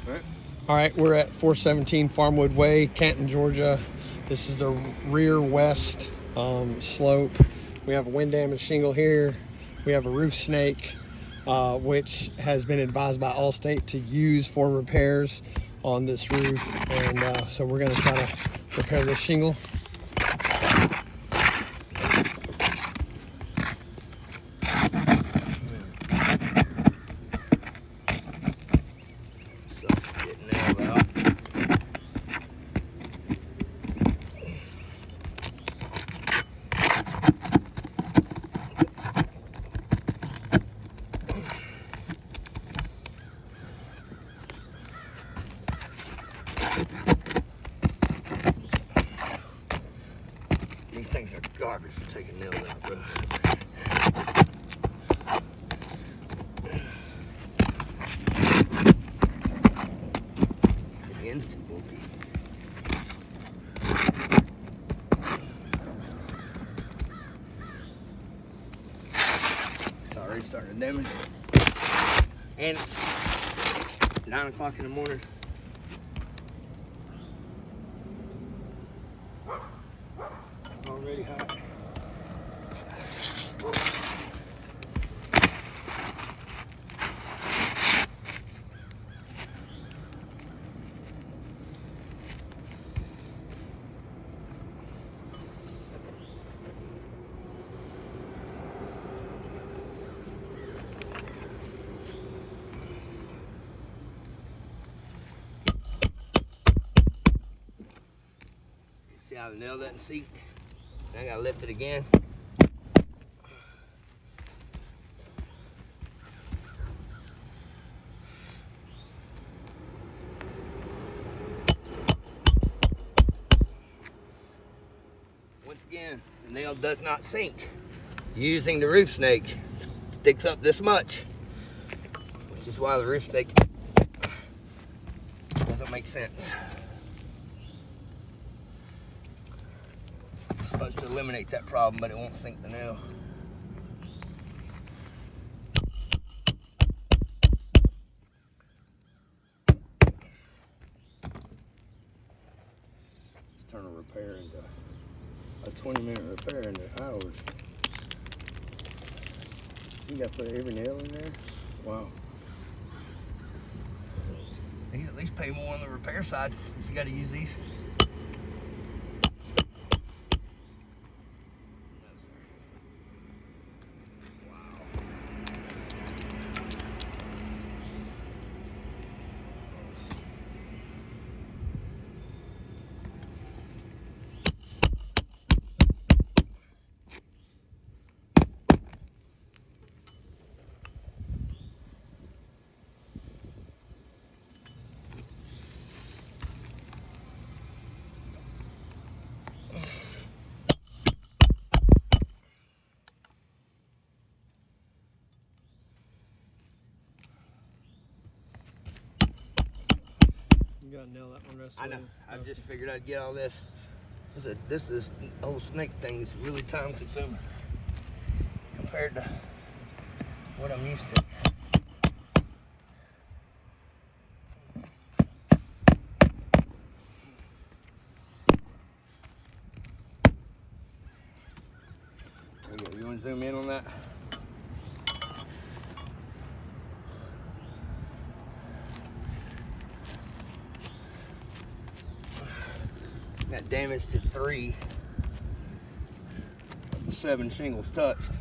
All right, we're at 417 Farmwood Way, Canton, Georgia. This is the rear west slope. We have a wind damage shingle here. We have a roof snake, which has been advised by Allstate to use for repairs on this roof. And so we're gonna try to repair this shingle. These things are garbage for taking nails out, bro. The end's too bulky. It's already starting to damage. And it's 9 o'clock in the morning. Already hot. See how the nail doesn't seat? I gotta lift it again. Once again, the nail does not sink. Using the roof snake, sticks up this much, which is why the roof snake doesn't make sense. Supposed to eliminate that problem, but it won't sink the nail. Let's turn a repair into a 20-minute repair into hours. You gotta put every nail in there? Wow. You at least pay more on the repair side if you gotta use these. You gotta nail that one rest. I know. I just figured I'd get all this. This whole snake thing is really time consuming compared to what I'm used to. There you go. You want to zoom in on that? Got damage to 3 of the 7 shingles touched.